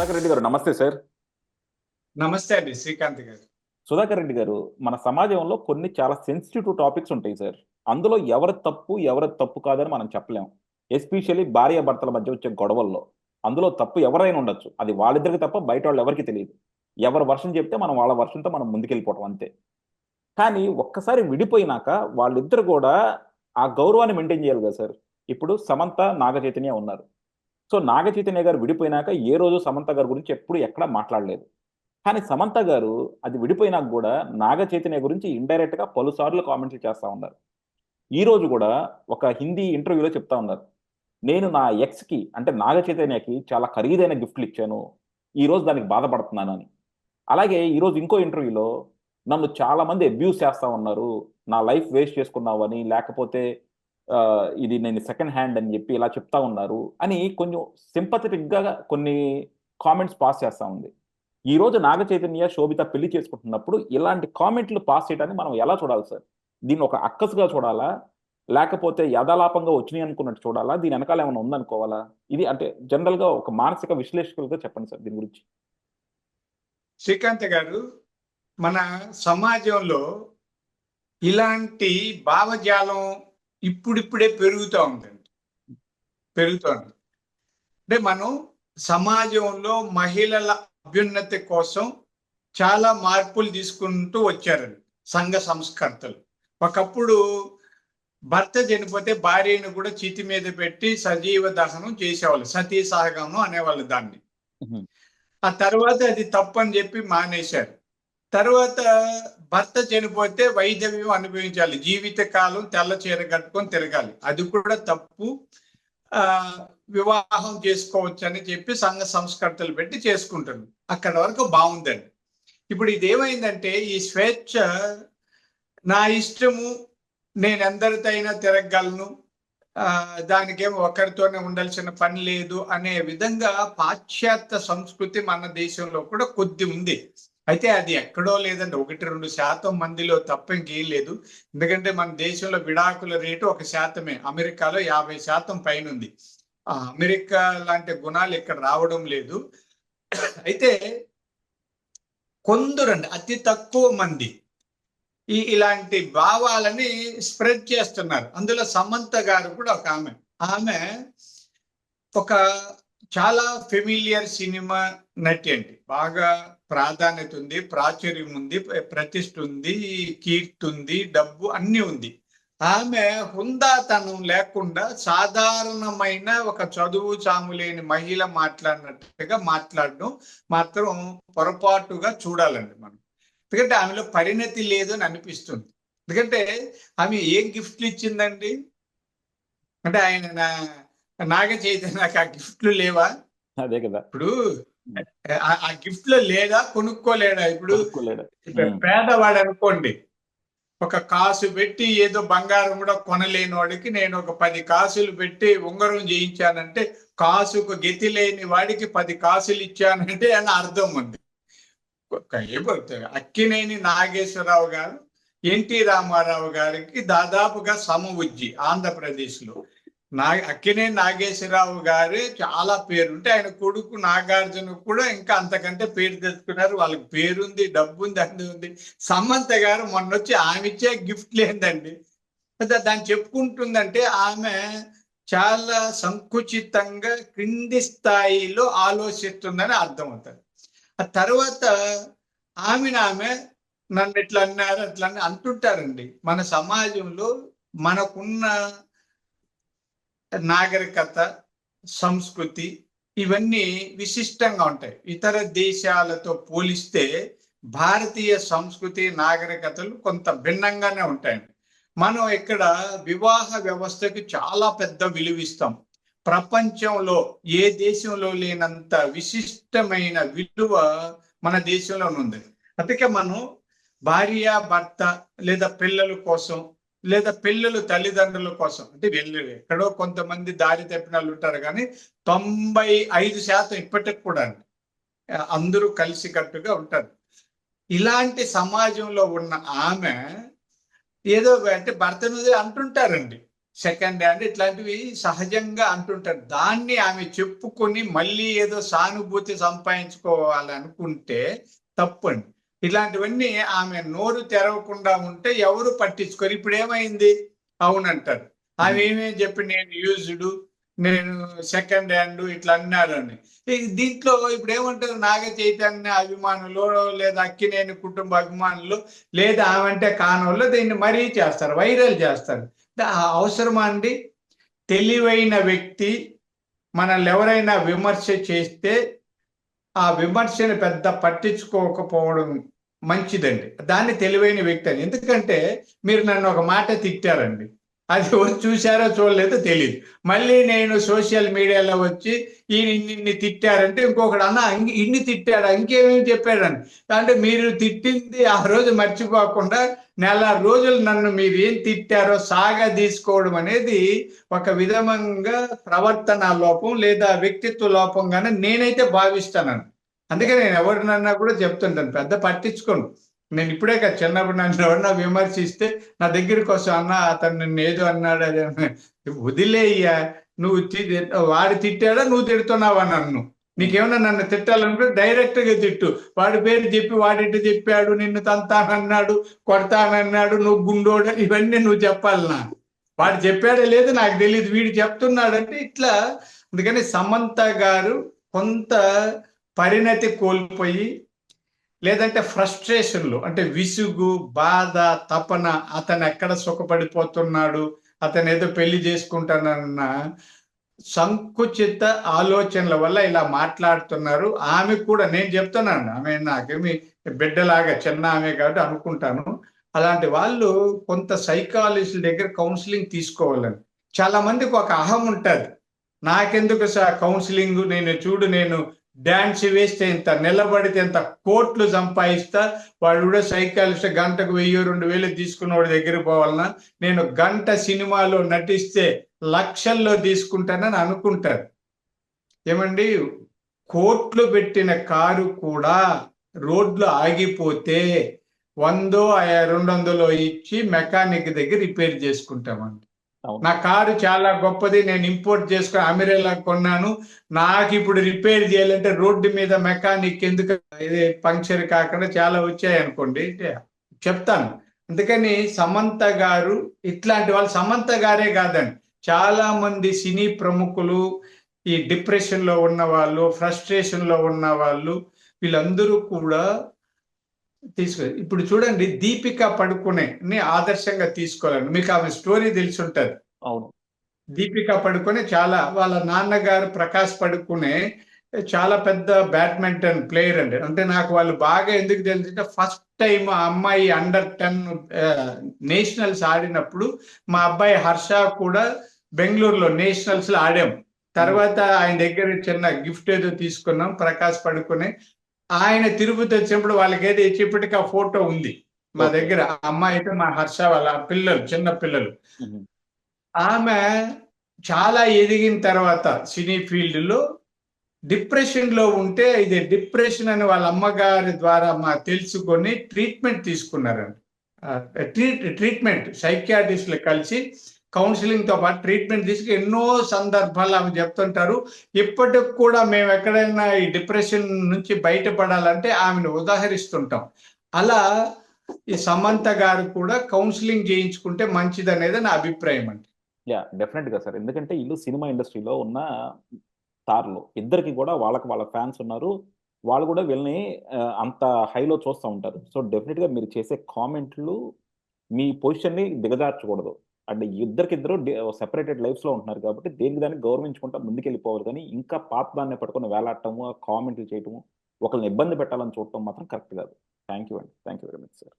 సుధాకర్ రెడ్డి గారు నమస్తే సార్. నమస్తే అండి శ్రీకాంత్ గారు. సుధాకర్ రెడ్డి గారు, మన సమాజంలో కొన్ని చాలా సెన్సిటివ్ టాపిక్స్ ఉంటాయి సార్. అందులో ఎవరి తప్పు ఎవరి తప్పు కాదని మనం చెప్పలేం. ఎస్పెషల్లీ భార్య భర్తల మధ్య వచ్చే గొడవల్లో అందులో తప్పు ఎవరైనా ఉండొచ్చు. అది వాళ్ళిద్దరికి తప్ప బయట వాళ్ళు ఎవరికి తెలియదు. ఎవరి వర్షం చెప్తే మనం వాళ్ళ వర్షంతో మనం ముందుకెళ్ళిపోవటం అంతే. కానీ ఒక్కసారి విడిపోయినాక వాళ్ళిద్దరు కూడా ఆ గౌరవాన్ని మెయింటైన్ చేయాలి కదా సార్. ఇప్పుడు సమంత నాగ చైతన్య ఉన్నారు. సో నాగ చైతన్య గారు విడిపోయినాక ఏ రోజు సమంత గారి గురించి ఎప్పుడు ఎక్కడా మాట్లాడలేదు. కానీ సమంత గారు అది విడిపోయినాక కూడా నాగ చైతన్య గురించి ఇండైరెక్ట్ గా పలుసార్లు కామెంట్లు చేస్తా ఉన్నారు. ఈ రోజు కూడా ఒక హిందీ ఇంటర్వ్యూలో చెప్తా ఉన్నారు, నేను నా ఎక్స్ కి అంటే నాగ చైతన్యకి చాలా ఖరీదైన గిఫ్ట్లు ఇచ్చాను, ఈ రోజు దానికి బాధపడుతున్నాను అని. అలాగే ఈరోజు ఇంకో ఇంటర్వ్యూలో నన్ను చాలా మంది అబ్యూస్ చేస్తా ఉన్నారు, నా లైఫ్ వేస్ట్ చేసుకున్నావు అని, లేకపోతే ఆ, ఇది నేను సెకండ్ హ్యాండ్ అని చెప్పి ఇలా చెప్తా ఉన్నారు అని కొంచెం సింపథెటిక్ గా కొన్ని కామెంట్స్ పాస్ చేస్తా ఉంది. ఈ రోజు నాగ చైతన్య శోభిత పెళ్లి చేసుకుంటున్నప్పుడు ఇలాంటి కామెంట్లు పాస్ చేయడాన్ని మనం ఎలా చూడాలి సార్? దీన్ని ఒక అక్కసుగా చూడాలా, లేకపోతే యథాలాపంగా వచ్చినాయి అనుకున్నట్టు చూడాలా, దీని వెనకాల ఏమైనా ఉందనుకోవాలా? ఇది అంటే జనరల్ గా ఒక మానసిక విశ్లేషకులుగా చెప్పండి సార్ దీని గురించి. శ్రీకాంత్ గారు, మన సమాజంలో ఇలాంటి భావజాలం ఇప్పుడిప్పుడే పెరుగుతోంది. అంటే మనం సమాజంలో మహిళల అభ్యున్నతి కోసం చాలా మార్పులు తీసుకుంటూ వచ్చారండి సంఘ సంస్కర్తలు. ఒకప్పుడు భర్త చనిపోతే భార్యను కూడా చితి మీద పెట్టి సజీవ దహనం చేసేవాళ్ళు, సతీ సహగమనం అనేవాళ్ళు దాన్ని. ఆ తర్వాత అది తప్పని చెప్పి మానేశారు. తర్వాత భర్త చనిపోతే వైధవ్యం అనుభవించాలి, జీవితకాలం తెల్ల చీర కట్టుకొని తిరగాలి, అది కూడా తప్పు, వివాహం చేసుకోవచ్చు అని చెప్పి సంఘ సంస్కర్తలు పెట్టి చేసుకుంటారు. అక్కడ వరకు బాగుందండి. ఇప్పుడు ఇదేమైందంటే ఈ స్వేచ్ఛ, నా ఇష్టము, నేను ఎందరితో అయినా తిరగలను, దానికేమో ఒకరితోనే ఉండాల్సిన పని లేదు అనే విధంగా పాశ్చాత్య సంస్కృతి మన దేశంలో కూడా కొద్ది ఉంది. అయితే అది ఎక్కడో లేదండి, 1-2% మందిలో తప్ప ఇంకేం లేదు. ఎందుకంటే మన దేశంలో విడాకుల రేటు 1%. అమెరికాలో 50% పైన ఉంది. అమెరికా లాంటి గుణాలు ఇక్కడ రావడం లేదు. అయితే కొందరండి, అతి తక్కువ మంది ఇలాంటి భావాలని స్ప్రెడ్ చేస్తున్నారు. అందులో సమంత గారు కూడా ఒక ఆమె ఒక చాలా ఫెమిలియర్ సినిమా నటి అండి. బాగా ప్రాధాన్యత ఉంది, ప్రాచుర్యం ఉంది, ప్రతిష్ఠ ఉంది, కీర్తి ఉంది, డబ్బు అన్ని ఉంది. ఆమె హుందాతనం లేకుండా సాధారణమైన ఒక చదువు చాము లేని మహిళ మాట్లాడినట్టుగా మాట్లాడడం మాత్రం పొరపాటుగా చూడాలండి మనం. ఎందుకంటే ఆమెలో పరిణతి లేదు అని అనిపిస్తుంది. ఎందుకంటే ఆమె ఏం గిఫ్ట్లు ఇచ్చిందండి? అంటే ఆయన నాగ చైతన్యకి ఆ గిఫ్ట్లు లేవా? అదే కదా. ఇప్పుడు ఆ గిఫ్ట్ లో లేదా, కొనుక్కోలేడా? ఇప్పుడు పేదవాడు అనుకోండి, ఒక కాసు పెట్టి ఏదో బంగారం కూడా కొనలేని వాడికి నేను ఒక 10 కాసులు పెట్టి ఉంగరం చేయించానంటే, కాసుకు గతి లేని వాడికి 10 కాసులు ఇచ్చానంటే అని అర్థం ఉంది. అక్కినేని నాగేశ్వరరావు గారు ఎన్టీ రామారావు గారికి దాదాపుగా సమవుజ్జి ఆంధ్రప్రదేశ్ లో. అక్కినేని నాగేశ్వరరావు గారే చాలా పేరుంటే ఆయన కొడుకు నాగార్జున కూడా ఇంకా అంతకంటే పేరు తెచ్చుకున్నారు. వాళ్ళకి పేరుంది, డబ్బు ఉంది, అన్ని ఉంది. సమంత గారు మొన్న వచ్చి ఆమె ఇచ్చే గిఫ్ట్ లేదండి. దాన్ని చెప్పుకుంటుందంటే ఆమె చాలా సంకుచితంగా క్రింది స్థాయిలో ఆలోచిస్తుందని అర్థమవుతుంది. ఆ తర్వాత ఆమె నన్ను ఇట్లా అన్నారు అట్లా అంటుంటారండి. మన సమాజంలో మనకున్న నాగరికత, సంస్కృతి ఇవన్నీ విశిష్టంగా ఉంటాయి. ఇతర దేశాలతో పోలిస్తే భారతీయ సంస్కృతి నాగరికతలు కొంత భిన్నంగానే ఉంటాయండి. మనం ఇక్కడ వివాహ వ్యవస్థకి చాలా పెద్ద విలువిస్తాం. ప్రపంచంలో ఏ దేశంలో లేనంత విశిష్టమైన విలువ మన దేశంలో ఉంది. అందుకే మనం భార్య భర్త లేదా పిల్లల కోసం, లేదా పిల్లలు తల్లిదండ్రుల కోసం, అంటే వీళ్ళు ఎక్కడో కొంతమంది దారి తప్పిన వాళ్ళు ఉంటారు, కానీ 95% ఇప్పటికి కూడా అందరూ కలిసికట్టుగా ఉంటారు. ఇలాంటి సమాజంలో ఉన్న ఆమె ఏదో అంటే భర్తను అంటుంటారండి, సెకండ్ హ్యాండ్ ఇట్లాంటివి సహజంగా అంటుంటారు. దాన్ని ఆమె చెప్పుకొని మళ్ళీ ఏదో సానుభూతి సంపాదించుకోవాలనుకుంటే తప్పండి. ఇలాంటివన్నీ ఆమె నోరు తెరవకుండా ఉంటే ఎవరు పట్టించుకోరు. ఇప్పుడు ఏమైంది? అవునంటారు. ఆమె ఏమేం చెప్పి నేను యూజ్డ్, నేను సెకండ్ హ్యాండ్ ఇట్లా అన్నారని. దీంట్లో ఇప్పుడు ఏమంటారు? నాగ చైతన్య అభిమానులు లేదా అక్కినేని కుటుంబ అభిమానులు లేదా ఆమె అంటే కానోళ్ళు దీన్ని మరీ చేస్తారు, వైరల్ చేస్తారు. అవసరమా అండి? తెలివైన వ్యక్తి మనల్ని ఎవరైనా విమర్శ చేస్తే ఆ విమర్శను పెద్ద పట్టించుకోకపోవడం మంచిదండి. దాన్ని తెలివైన వ్యక్తి అని. ఎందుకంటే మీరు నన్ను ఒక మాట తిట్టారండి. అది ఎవరు చూశారో చూడలేదో తెలీదు. మళ్ళీ నేను సోషల్ మీడియాలో వచ్చి ఈయన ఇన్ని తిట్టారంటే ఇంకొకడు అన్న ఇన్ని తిట్టాడా, ఇంకేమేమి చెప్పాడని. అంటే మీరు తిట్టింది ఆ రోజు మర్చిపోకుండా నెల రోజులు నన్ను మీరు ఏం తిట్టారో సాగదీసుకోవడం అనేది ఒక విధంగా ప్రవర్తన లోపం లేదా వ్యక్తిత్వ లోపంగానే నేనైతే భావిస్తానండి. అందుకే నేను ఎవరినన్నా కూడా చెప్తుంటాను, పెద్ద పట్టించుకోను. నేను ఇప్పుడే కదా, చిన్నప్పుడు నన్ను ఎవరన్నా విమర్శిస్తే నా దగ్గరికి వస్తా, అన్న అతను నిన్ను ఏదో అన్నాడు అది వదిలేయ్యా, నువ్వు వాడు తిట్టాడా నువ్వు తిడుతున్నావా నన్ను? నీకేమన్నా నన్ను తిట్టాలనుకుంటే డైరెక్ట్ గా తిట్టు. వాడి పేరు చెప్పి వాడిటి చెప్పాడు, నిన్ను తంతానన్నాడు, కొడతానన్నాడు, నువ్వు గుండోడు, ఇవన్నీ నువ్వు చెప్పాలి నా. వాడు చెప్పాడో లేదు నాకు తెలియదు, వీడు చెప్తున్నాడంటే ఇట్లా. అందుకని సమంత గారు కొంత పరిణతి కోల్పోయి, లేదంటే ఫ్రస్ట్రేషన్లు అంటే విసుగు, బాధ, తపన, అతను ఎక్కడ సుఖపడిపోతున్నాడు, అతను ఏదో పెళ్లి చేసుకుంటానన్న సంకుచిత ఆలోచనల వల్ల ఇలా మాట్లాడుతున్నారు. ఆమె కూడా నేను చెప్తున్నాను, ఆమె నాకేమి బిడ్డలాగా చిన్న ఆమె కాబట్టి అనుకుంటాను. అలాంటి వాళ్ళు కొంత సైకాలజిస్ట్ దగ్గర కౌన్సిలింగ్ తీసుకోవాలని. చాలా మందికి ఒక అహం ఉంటుంది, నాకెందుకు కౌన్సిలింగ్, నేను డాన్స్ వేస్తే ఇంత, నిలబడితే ఇంత, కోట్లు సంపాదిస్తా, వాడు కూడా సైకాలజిస్ట్ గంటకు 1000-2000 తీసుకున్న వాడి దగ్గర పోవాలన్నా, నేను గంట సినిమాలో నటిస్తే లక్షల్లో తీసుకుంటానని అనుకుంటారు. ఏమండి, కోట్లు పెట్టిన కారు కూడా రోడ్లో ఆగిపోతే 100-200 ఇచ్చి మెకానిక్ దగ్గర రిపేర్ చేసుకుంటామండి. నా కారు చాలా గొప్పది, నేను ఇంపోర్ట్ చేసుకుని అమెరికా కొన్నాను, నాకు ఇప్పుడు రిపేర్ చేయాలంటే రోడ్డు మీద మెకానిక్ ఎందుకు, ఇది పంక్చర్ కాకుండా చాలా వచ్చాయి అనుకోండి చెప్తాను. అందుకని సమంత గారు ఇట్లాంటి వాళ్ళు, సమంత గారే కాదండి, చాలా మంది సినీ ప్రముఖులు, ఈ డిప్రెషన్ లో ఉన్న వాళ్ళు, ఫ్రస్ట్రేషన్ లో ఉన్న వాళ్ళు, వీళ్ళందరూ కూడా ఇప్పుడు చూడండి, దీపిక పడుకునే ఆదర్శంగా తీసుకోవాలండి. మీకు ఆమె స్టోరీ తెలిసి ఉంటది. అవును. దీపిక పడుకునే చాలా, వాళ్ళ నాన్నగారు ప్రకాష్ పడుకునే చాలా పెద్ద బ్యాడ్మింటన్ ప్లేయర్ అండి. అంటే నాకు వాళ్ళు బాగా ఎందుకు తెలిసింటే, ఫస్ట్ టైం ఆ అమ్మాయి అండర్-10 నేషనల్స్ ఆడినప్పుడు మా అబ్బాయి హర్ష కూడా బెంగళూరులో నేషనల్స్ లో ఆడాం. తర్వాత ఆయన దగ్గర చిన్న గిఫ్ట్ ఏదో తీసుకున్నాం, ప్రకాష్ పడుకునే. ఆయన తిరుపతి వచ్చినప్పుడు వాళ్ళకి ఏదో ఇప్పటికీ ఆ ఫోటో ఉంది మా దగ్గర. ఆ అమ్మాయి అయితే మా హర్ష వాళ్ళ పిల్లలు, చిన్న పిల్లలు. ఆమె చాలా ఎదిగిన తర్వాత సినీ ఫీల్డ్ లో డిప్రెషన్ లో ఉంటే, ఇది డిప్రెషన్ అని వాళ్ళ అమ్మగారి ద్వారా తెలుసుకొని ట్రీట్మెంట్ తీసుకున్నారండి. ట్రీట్మెంట్ సైకియాట్రిస్టులు కలిసి కౌన్సిలింగ్ తో పాటు ట్రీట్మెంట్ తీసుకు ఎన్నో సందర్భాలు ఆమె చెప్తుంటారు. ఇప్పటికి కూడా మేము ఎక్కడైనా ఈ డిప్రెషన్ నుంచి బయటపడాలంటే ఆమెను ఉదాహరిస్తుంటాం. అలా ఈ సమంత గారు కూడా కౌన్సిలింగ్ చేయించుకుంటే మంచిది అనేది నా అభిప్రాయం అండి. డెఫినెట్ గా సార్. ఎందుకంటే ఇల్లు సినిమా ఇండస్ట్రీలో ఉన్న తారలు ఇద్దరికి కూడా వాళ్ళ ఫ్యాన్స్ ఉన్నారు. వాళ్ళు కూడా వీళ్ళని అంత హైలో చూస్తూ ఉంటారు. సో డెఫినెట్ గా మీరు చేసే కామెంట్లు మీ పొజిషన్ ని దిగజార్చకూడదు. అండ్ ఇద్దరికిద్దరు సెపరేటెడ్ లైఫ్స్ లో ఉంటున్నారు కాబట్టి దేనికి దాన్ని గౌరవించుకుంటా ముందుకెళ్ళిపోవాలి. కానీ ఇంకా పాత దాన్ని పట్టుకొని వేలాడటము, కామెంట్లు చేయటము, ఒకరిని ఇబ్బంది పెట్టాలని చూడటం మాత్రం కరెక్ట్ కాదు. థ్యాంక్ యూ అండి. Thank you very much sir.